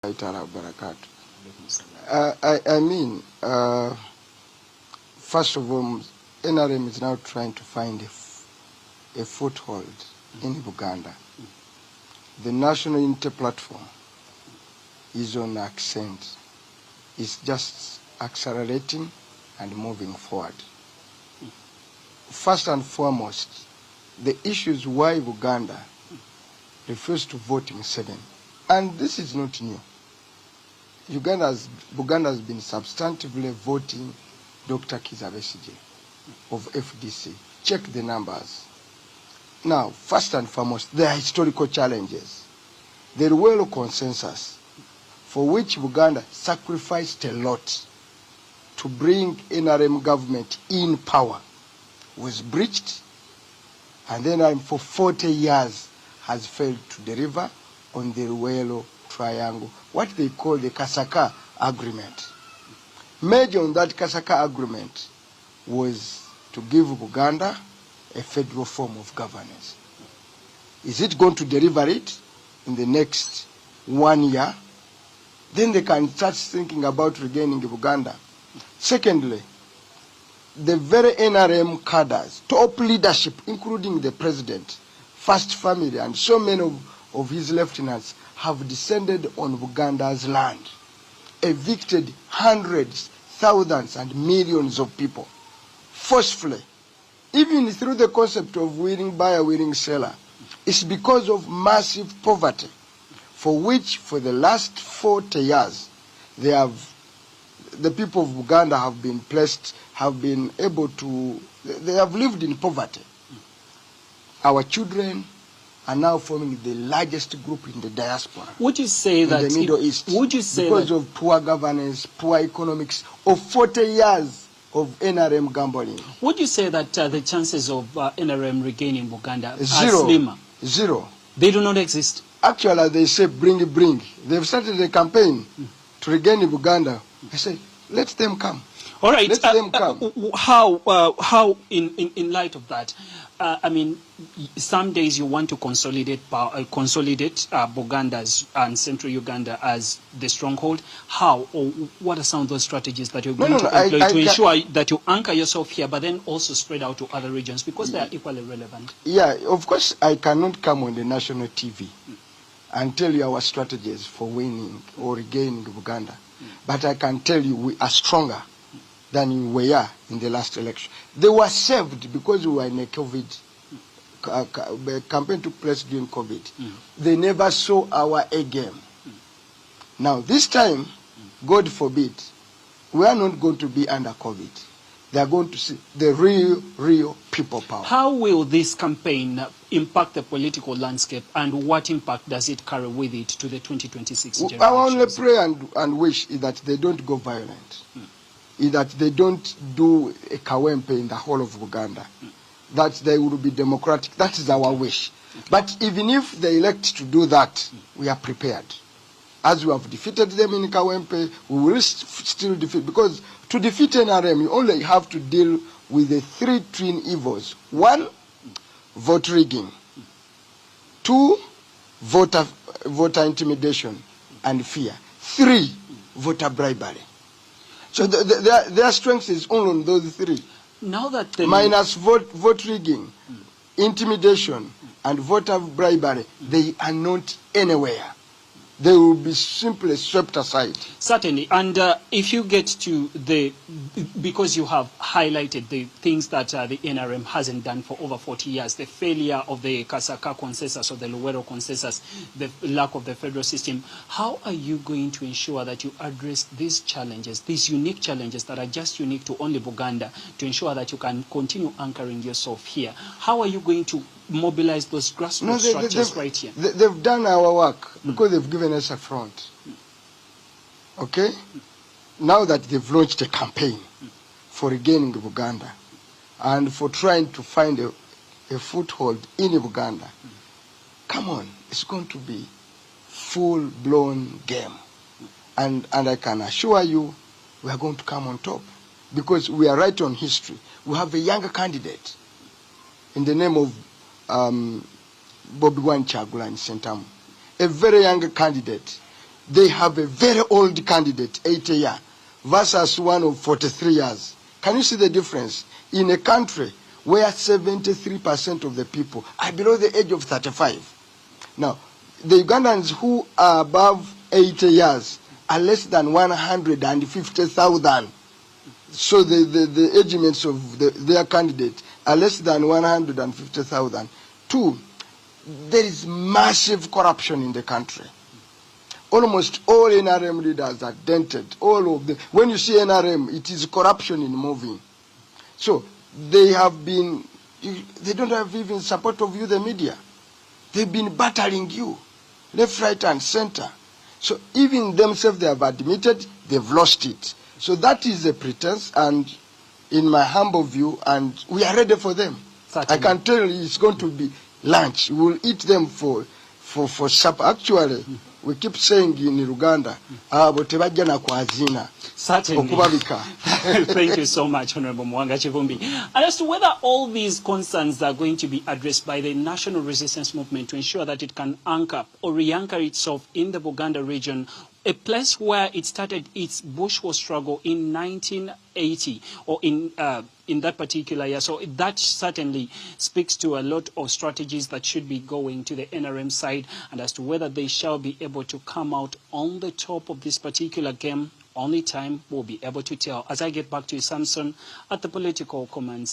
First of all, NRM is now trying to find a foothold in Buganda. The National Unity Platform is on ascent. It's just accelerating and moving forward. First and foremost, the issues why Buganda refused to vote in 7. And this is not new. Buganda has been substantively voting Dr. Kizza Besigye of FDC. Check the numbers. Now, first and foremost, there are historical challenges. The Luwero consensus, for which Buganda sacrificed a lot to bring NRM government in power, was breached, and then for 40 years has failed to deliver on the Luwero triangle, what they call the Kasaka Agreement. Major on that Kasaka Agreement was to give Buganda a federal form of governance. Is it going to deliver it in the next 1 year? Then they can start thinking about regaining Buganda. Secondly, the very NRM cadres, top leadership, including the president, first family, and so many of his lieutenants have descended on Buganda's land, evicted hundreds, thousands, and millions of people forcefully, even through the concept of willing buyer, willing seller. It's because of massive poverty, for which for the last 40 years, the people of Buganda they have lived in poverty. Our children are now forming the largest group in the diaspora. Would you say that in the Middle East? Would you say because of poor governance, poor economics of 40 years of NRM gambling? Would you say that the chances of NRM regaining Buganda are zero. slimmer? Zero. They do not exist. Actually, they say bring. They've started a campaign to regain Buganda. I say let them come. All right. Let them come. How in light of that? I mean, some days you want to consolidate Buganda and Central Uganda as the stronghold. How or what are some of those strategies that you're going to employ to ensure that you anchor yourself here, but then also spread out to other regions because they are equally relevant? Yeah, of course, I cannot come on the national TV and tell you our strategies for winning or regaining Buganda, but I can tell you we are stronger than we were in the last election. They were saved because we were in a COVID campaign took place during COVID. They never saw our A game. Now this time, God forbid, we are not going to be under COVID. They are going to see the real people power. How will this campaign impact the political landscape, and what impact does it carry with it to the 2026 generation? Our only prayer and wish is that they don't go violent. Is that they don't do a kawempe in the whole of Buganda, that they will be democratic. That is our wish. But even if they elect to do that, we are prepared. As we have defeated them in Kawempe, we will still defeat, because to defeat NRM, you only have to deal with the 3 twin evils. 1, vote rigging. 2, voter intimidation and fear. 3, voter bribery. So their strength is only on those 3. Now that minus vote rigging, intimidation, and voter bribery, they are not anywhere. They will be simply swept aside. Certainly. And if you get to because you have highlighted the things that the NRM hasn't done for over 40 years, the failure of the Kasaka consensus or the Luwero consensus, the lack of the federal system, how are you going to ensure that you address these challenges, these unique challenges that are just unique to only Buganda, to ensure that you can continue anchoring yourself here? How are you going to mobilize those grassroots structures right here? They've done our work because they've given us a front. Okay? Now that they've launched a campaign for regaining Buganda and for trying to find a foothold in Buganda, come on, it's going to be full-blown game. And I can assure you, we are going to come on top because we are right on history. We have a younger candidate in the name of Bobi Wine Kyagulanyi Ssentamu, a very young candidate. they have a very old candidate, 80 years, versus one of 43 years. Can you see the difference? In a country where 73% of the people are below the age of 35. Now, the Ugandans who are above 80 years are less than 150,000. So the achievements of their candidate are less than 150,000. Two, there is massive corruption in the country. Almost all NRM leaders are dented. All of them. When you see NRM, it is corruption in moving. So they have been, they don't have even support of you, the media. They've been battering you, left, right, and center. So even themselves, they have admitted they've lost it. So that is a pretense, and in my humble view, and we are ready for them. Certainly. I can tell you it's going to be lunch. We will eat them for supper. Actually, we keep saying in Uganda, certainly. Thank you so much, Honorable Mwanga Chivumbi. And as to whether all these concerns are going to be addressed by the National Resistance Movement to ensure that it can anchor or re-anchor itself in the Buganda region, a place where it started its bush war struggle in 1980, or in that particular year. So that certainly speaks to a lot of strategies that should be going to the NRM side, and as to whether they shall be able to come out on the top of this particular game, only time will be able to tell. As I get back to you, Samson, at the political command.